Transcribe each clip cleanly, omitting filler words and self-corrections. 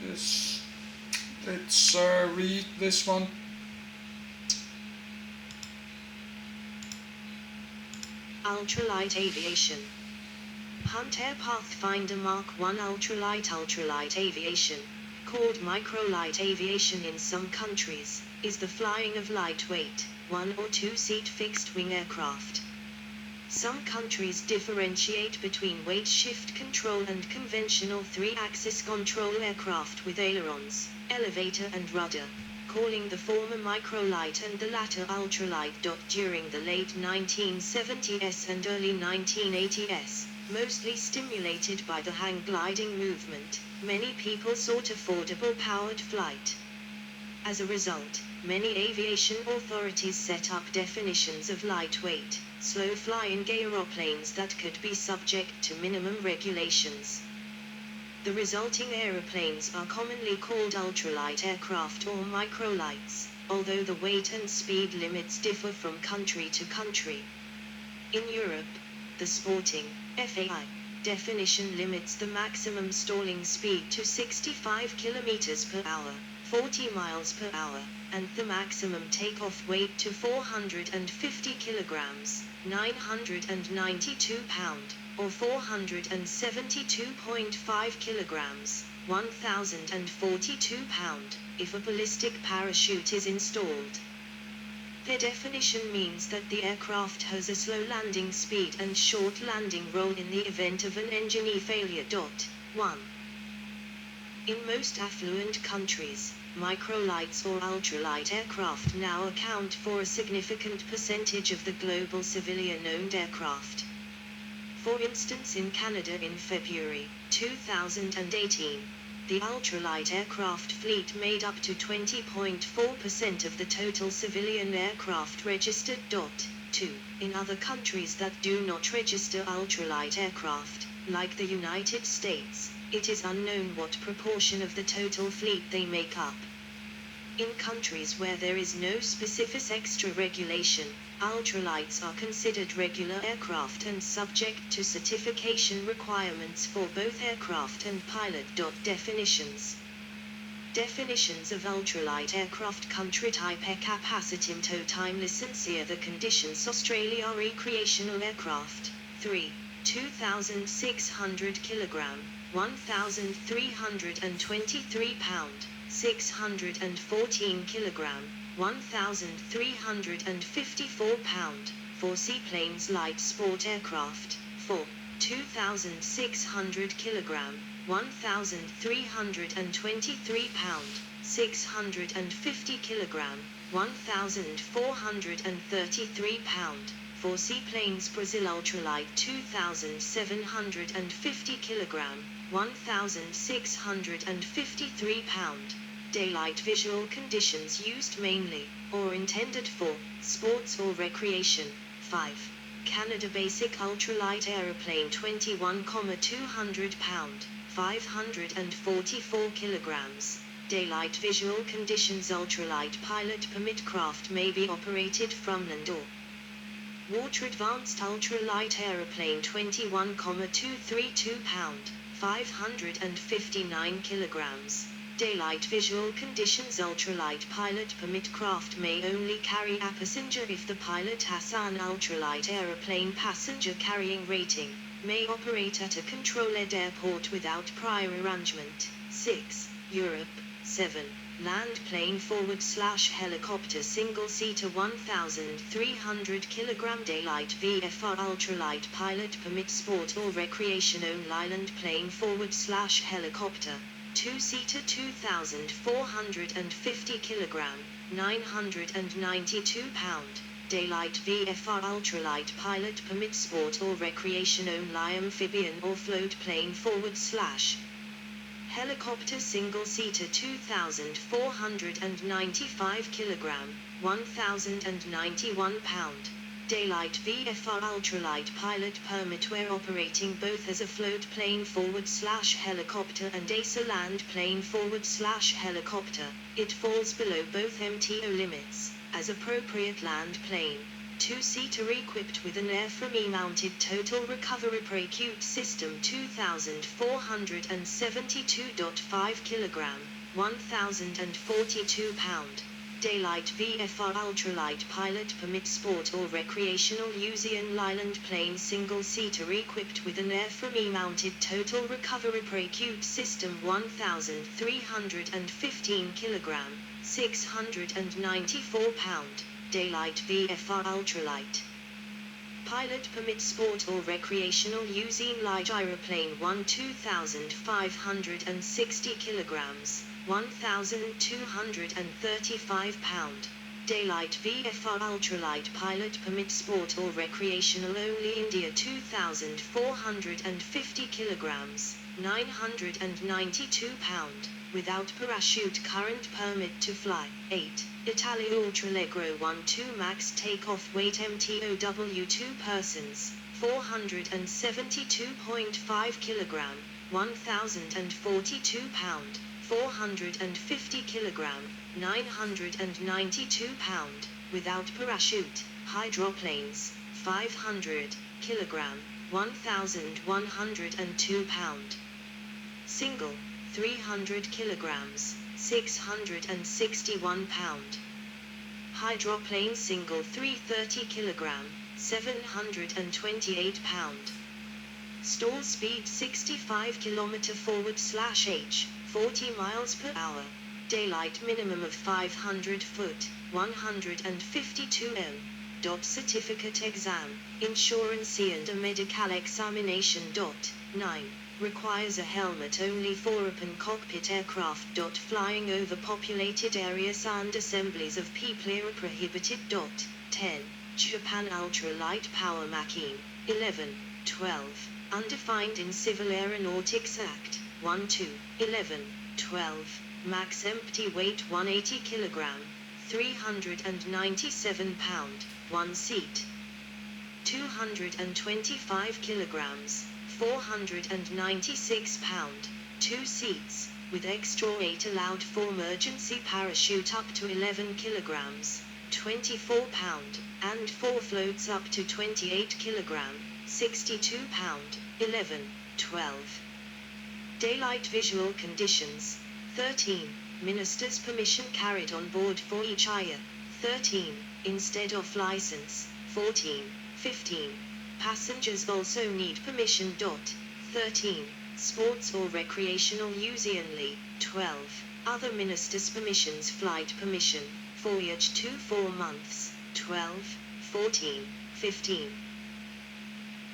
Let's read this one. Ultralight Aviation. Hunt Air Pathfinder Mark I Ultralight Aviation, called microlight aviation in some countries, is the flying of lightweight, 1 or 2 seat fixed-wing aircraft. Some countries differentiate between weight shift control and conventional 3-axis control aircraft with ailerons, elevator and rudder, calling the former microlight and the latter ultralight. During the late 1970s and early 1980s, mostly stimulated by the hang gliding movement, many people sought affordable powered flight. As a result, many aviation authorities set up definitions of lightweight, slow-flying aeroplanes that could be subject to minimum regulations. The resulting aeroplanes are commonly called ultralight aircraft or microlights, although the weight and speed limits differ from country to country. In Europe, the sporting FAI definition limits the maximum stalling speed to 65 km per hour, 40 miles per hour, and the maximum takeoff weight to 450 kilograms, 992 pound, or 472.5 kilograms, 1042 pound, if a ballistic parachute is installed. Their definition means that the aircraft has a slow landing speed and short landing roll in the event of an engine failure. 1. In most affluent countries, microlights or ultralight aircraft now account for a significant percentage of the global civilian-owned aircraft. For instance, in Canada in February 2018, the ultralight aircraft fleet made up to 20.4% of the total civilian aircraft registered. 2. In other countries that do not register ultralight aircraft, like the United States, it is unknown what proportion of the total fleet they make up. In countries where there is no specific extra regulation, ultralights are considered regular aircraft and subject to certification requirements for both aircraft and pilot. Definitions. Definitions of ultralight aircraft. Country type: air capacitim to time licencia. The conditions: Australia recreational aircraft. 3. 2,600 kilogram, 1,323 pound, 614 kilogram, 1,354 pound, 4 seaplanes light sport aircraft. 4. 2,600 kilogram, 1,323 pound, 650 kilogram, 1,433 pound, 4 seaplanes Brazil ultralight. 2,750 kilogram, 1,653 pound. Daylight visual conditions used mainly, or intended for, sports or recreation. 5. Canada basic ultralight aeroplane 21,200 pound, 544 kilograms. Daylight visual conditions. Ultralight pilot permit. Craft may be operated from land or water. Advanced ultralight aeroplane 21,232 pound, 559 kilograms. Daylight visual conditions. Ultralight pilot permit. Craft may only carry a passenger if the pilot has an ultralight aeroplane passenger carrying rating, may operate at a controlled airport without prior arrangement. 6. Europe. 7. Land plane /helicopter single-seater 1,300 kg. Daylight VFR ultralight pilot permit. Sport or recreation only. Land plane /helicopter 2-seater 2,450 kg, 992 pound. Daylight VFR ultralight pilot permit. Sport or recreation only. Amphibian or float plane /helicopter single-seater 2,495 kg, 1,091 pound. Daylight VFR ultralight pilot permit where operating both as a float plane /helicopter and as a land plane /helicopter, it falls below both MTO limits, as appropriate land plane. two-seater equipped with an airframe-mounted total recovery parachute system 2,472.5 kg, 1,042 pound. Daylight VFR Ultralight pilot permit sport or recreational use in Leyland plane single-seater equipped with an airframe-mounted total recovery parachute system 1,315 kg, 694 pound. Daylight VFR Ultralight pilot permit sport or recreational use in light gyroplane 2,560 kilograms, 1,235 pound. Daylight VFR Ultralight pilot permit sport or recreational only India 2,450 kilograms, 992 pound. Without parachute current permit to fly. 8. Italy Ultralegro 12 max takeoff weight MTOW 2 persons, 472.5 kg, 1,042 pound, 450 kg, 992 pound. Without parachute, hydroplanes, 500 kg, 1,102 pound. Single, 300 kilograms, 661 pound. Hydroplane single 330 kilogram, 728 pound. Stall speed 65 km /h, 40 miles per hour. Daylight minimum of 500 foot, 152 m. Certificate exam, insurance and a medical examination. 9. Requires a helmet only for open cockpit aircraft. Flying over populated areas and assemblies of people are prohibited. 10. Japan Ultralight Power Machine. 11. 12. Undefined in Civil Aeronautics Act. 1-2. 11. 12. Max empty weight 180 kg, 397 pound, 1 seat. 225 kilograms, 496 pound, 2 seats, with extra 8 allowed for emergency parachute up to 11 kilograms, 24 pound, and 4 floats up to 28 kilogram, 62 pound, 11, 12. Daylight visual conditions. 13. Minister's permission carried on board for each hire. 13. Instead of license. 14. 15. Passengers also need permission. 13. Sports or recreational use only. 12. Other minister's permissions. Flight permission. Voyage to 4 months. 12. 14. 15.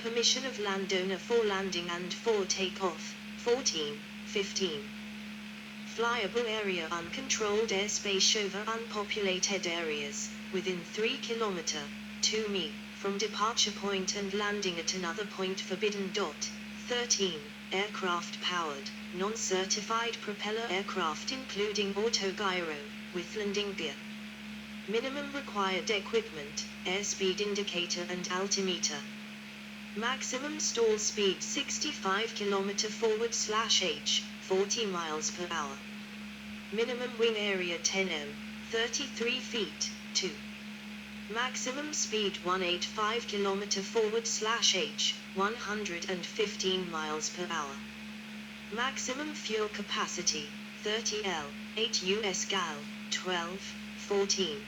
Permission of landowner for landing and for takeoff. 14. 15. Flyable area uncontrolled airspace over unpopulated areas, within 3 km, 2 mi, from departure point and landing at another point forbidden. 13. Aircraft powered, non-certified propeller aircraft including autogyro, with landing gear. Minimum required equipment, airspeed indicator and altimeter. Maximum stall speed 65 km/h, 40 miles per hour. Minimum wing area 10 m, 33 feet, 2. Maximum speed 185 km/h, 115 miles per hour. Maximum fuel capacity 30 L, 8 US gal, 12, 14.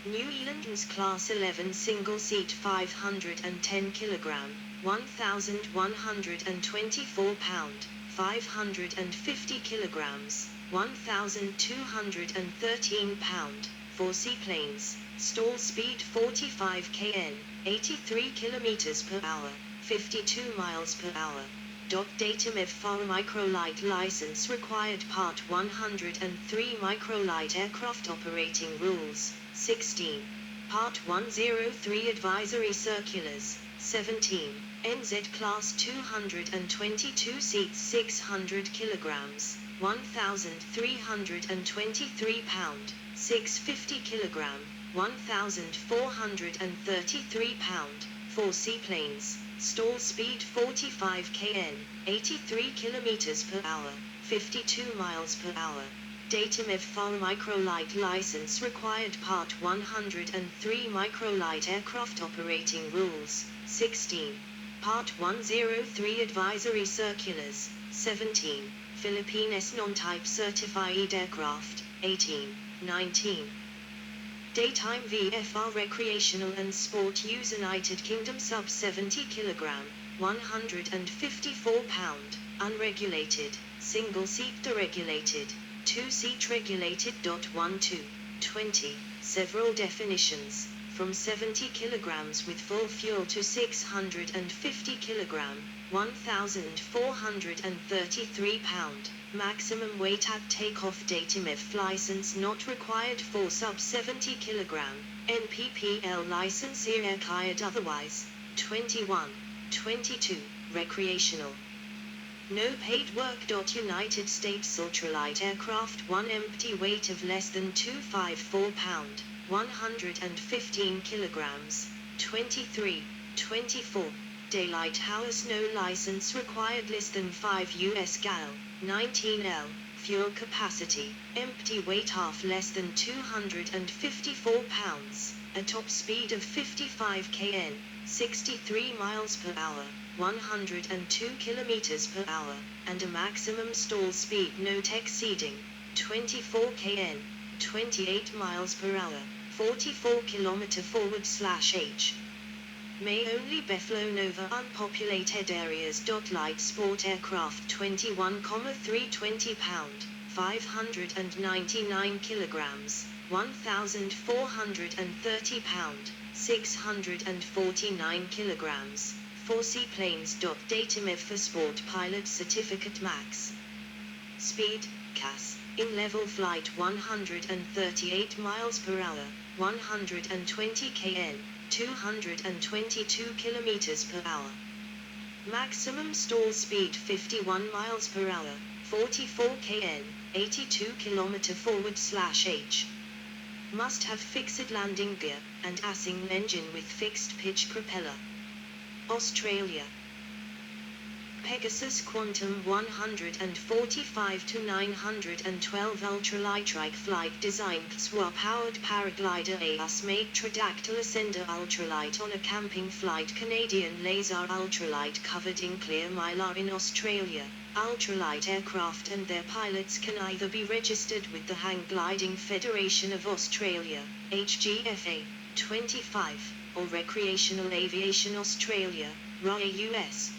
New Zealand's Class 11 single-seat 510 kg, 1,124 pound, 550 kilograms, 1,213 pound, 4 seaplanes, stall speed 45 kn, 83 km per hour, 52 miles per hour. Datum FR Microlight License Required Part 103 Microlight Aircraft Operating Rules, 16. Part 103 Advisory Circulars, 17. NZ Class 222 seats 600 kilograms, 1,323 pound, 650 kilogram, 1,433 pound, 4 seaplanes, stall speed 45 kn, 83 km per hour, 52 miles per hour. Datum FFR Microlight License Required Part 103 Microlight Aircraft Operating Rules, 16. Part 103 Advisory Circulars, 17. Philippines Non-Type Certified Aircraft, 18. 19. Daytime VFR Recreational and Sport Use United Kingdom Sub 70 kg, 154 pound, unregulated, single seat deregulated, 2-seat regulated. 12. 20. Several definitions, from 70 kg with full fuel to 650 kg, 1,433 pound, maximum weight at takeoff. Datum F license not required for sub 70 kg, NPPL license required otherwise. 21. 22. Recreational. No paid work. United States Ultralight Aircraft 1 empty weight of less than 254 pound, 115 kilograms. 23. 24. Daylight hours. No license required. Less than 5 US gal, 19 L. Fuel capacity, empty weight half less than 254 pounds, a top speed of 55 kn, 63 miles per hour, 102 kilometers per hour, and a maximum stall speed not exceeding 24 kn, 28 miles per hour, 44 km forward/h. May only be flown over unpopulated areas. Light sport aircraft 21,320 pound, 599 kilograms, 1,430 pound, 649 kilograms. 4 seaplanes. Datum F for sport pilot certificate max. Speed, CAS, in level flight 138 miles per hour, 120 kn, 222 kilometers per hour. Maximum stall speed 51 miles per hour, 44 kn, 82 km forward/h. Must have fixed landing gear, and assing engine with fixed pitch propeller. Australia. Pegasus Quantum 145 to 912 Ultralight Trike Flight Design XWA Powered Paraglider AS Made Tridactyl Ascender Ultralight on a camping flight. Canadian Laser Ultralight covered in clear mylar in Australia. Ultralight aircraft and their pilots can either be registered with the Hang Gliding Federation of Australia, HGFA, 25, or Recreational Aviation Australia, RAA US.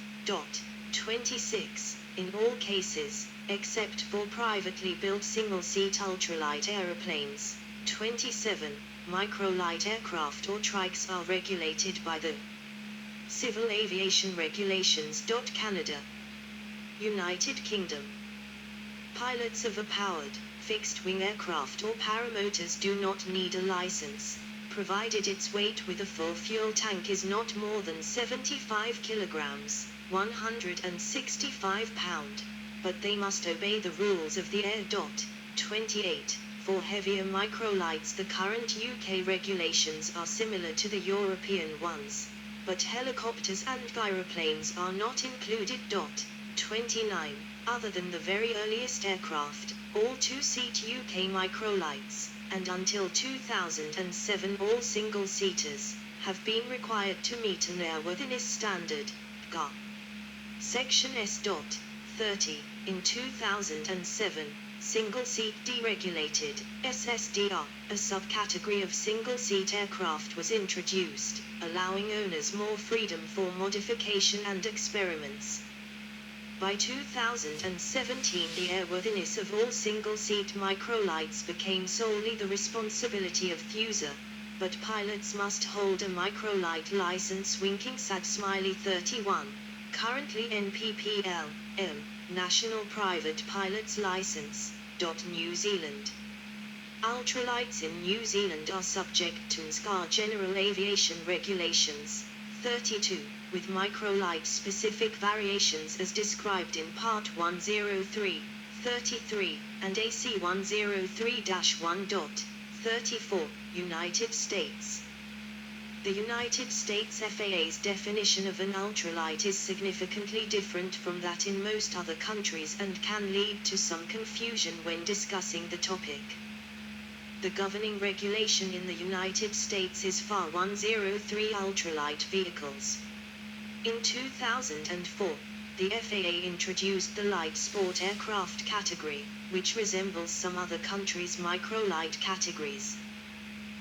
26, in all cases, except for privately built single-seat ultralight aeroplanes. 27, microlight aircraft or trikes are regulated by the Civil Aviation Regulations. Canada. United Kingdom. Pilots of a powered, fixed-wing aircraft or paramotors do not need a license, provided its weight with a full fuel tank is not more than 75 kilograms. 165 pound, but they must obey the rules of the air. 28. For heavier microlights, the current UK regulations are similar to the European ones, but helicopters and gyroplanes are not included. 29. Other than the very earliest aircraft, all two-seat UK microlights, and until 2007 all single-seaters, have been required to meet an airworthiness standard, GA. Section S. 30. In 2007, single-seat deregulated, SSDR, a subcategory of single-seat aircraft was introduced, allowing owners more freedom for modification and experiments. By 2017 the airworthiness of all single-seat microlights became solely the responsibility of the user, but pilots must hold a microlight license. Winking Sad Smiley 31. Currently NPPL, M, National Private Pilot's License. New Zealand. Ultralights in New Zealand are subject to NSCA General Aviation Regulations. 32, with microlight specific variations as described in Part 103, 33, and AC 103-1. 34, United States. The United States FAA's definition of an ultralight is significantly different from that in most other countries and can lead to some confusion when discussing the topic. The governing regulation in the United States is FAR 103 ultralight vehicles. In 2004, the FAA introduced the light sport aircraft category, which resembles some other countries' microlight categories.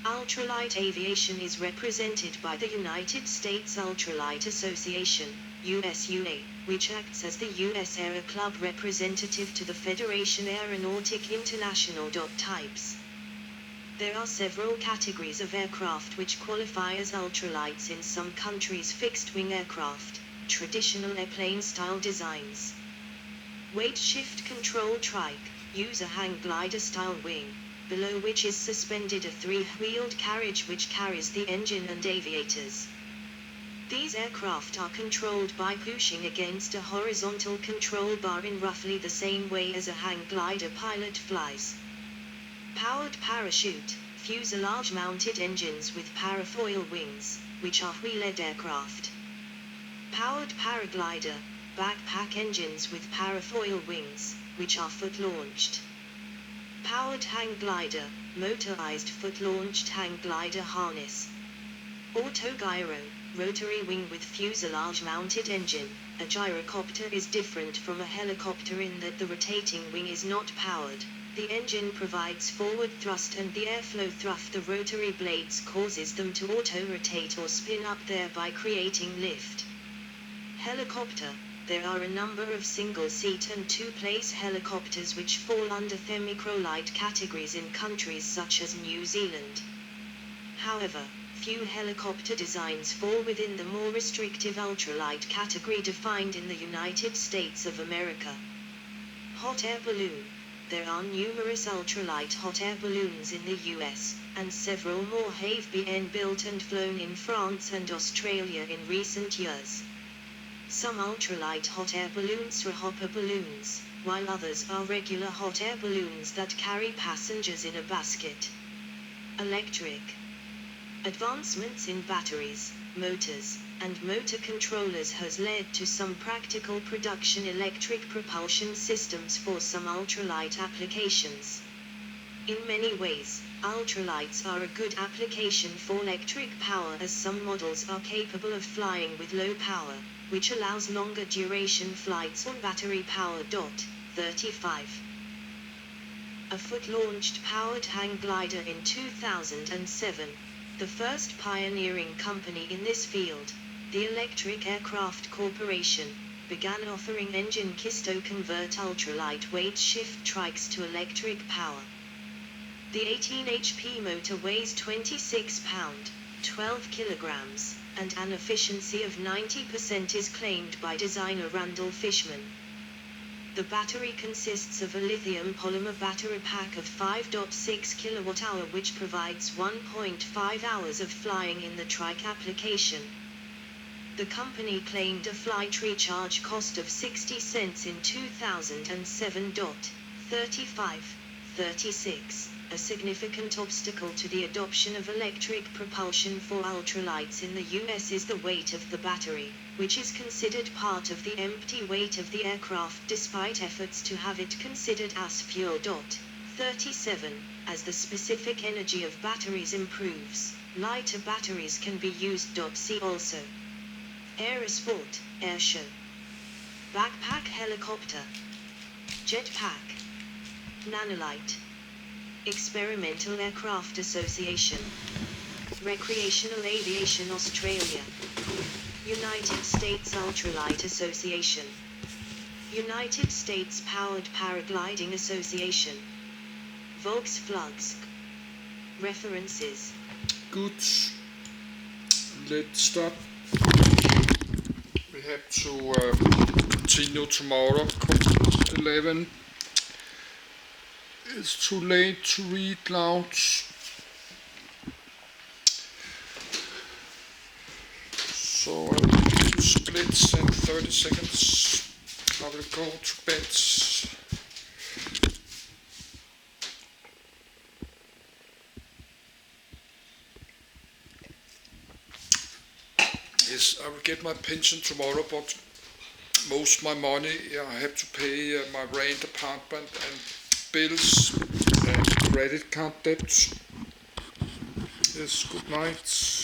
Ultralight aviation is represented by the United States Ultralight Association, USUA, which acts as the U.S. Aero Club representative to the Federation Aeronautique Internationale. Types. There are several categories of aircraft which qualify as ultralights in some countries: fixed-wing aircraft, traditional airplane-style designs. Weight shift control trike, use a hang glider-style wing, below which is suspended a three-wheeled carriage which carries the engine and aviators. These aircraft are controlled by pushing against a horizontal control bar in roughly the same way as a hang glider pilot flies. Powered parachute, fuselage-mounted engines with parafoil wings, which are wheel-led aircraft. Powered paraglider, backpack engines with parafoil wings, which are foot-launched. Powered hang glider, motorized foot-launched hang glider harness. Autogyro, rotary wing with fuselage-mounted engine. A gyrocopter is different from a helicopter in that the rotating wing is not powered. The engine provides forward thrust and the airflow through the rotary blades causes them to auto-rotate or spin up, thereby creating lift. Helicopter. There are a number of single-seat and two-place helicopters which fall under the microlight categories in countries such as New Zealand. However, few helicopter designs fall within the more restrictive ultralight category defined in the United States of America. Hot air balloon. There are numerous ultralight hot air balloons in the US, and several more have been built and flown in France and Australia in recent years. Some ultralight hot air balloons are hopper balloons, while others are regular hot air balloons that carry passengers in a basket. Electric. Advancements in batteries, motors, and motor controllers has led to some practical production electric propulsion systems for some ultralight applications. In many ways, ultralights are a good application for electric power, as some models are capable of flying with low power, which allows longer duration flights on battery power. 35. A foot-launched powered hang glider in 2007. The first pioneering company in this field, the Electric Aircraft Corporation, began offering engine kisto-convert ultralight weight shift trikes to electric power. The 18 HP motor weighs 26 pounds, 12 kilograms, and an efficiency of 90% is claimed by designer Randall Fishman. The battery consists of a lithium polymer battery pack of 5.6 kWh, which provides 1.5 hours of flying in the trike application. The company claimed a flight recharge cost of 60 cents in 2007. 35. 36. A significant obstacle to the adoption of electric propulsion for ultralights in the US is the weight of the battery, which is considered part of the empty weight of the aircraft despite efforts to have it considered as fuel. 37. As the specific energy of batteries improves, lighter batteries can be used. See also Aerosport, Airshow, Backpack Helicopter, Jetpack, Nanolight, Experimental Aircraft Association, Recreational Aviation Australia, United States Ultralight Association, United States Powered Paragliding Association, Volksflugsk. References. Good. Let's stop. We have to continue tomorrow. 11. It's too late to read loud. So I'll do splits in 30 seconds. I will go to bed. Yes, I will get my pension tomorrow, but most of my money I have to pay my rent, apartment, and bills and credit card debts. Yes, good night.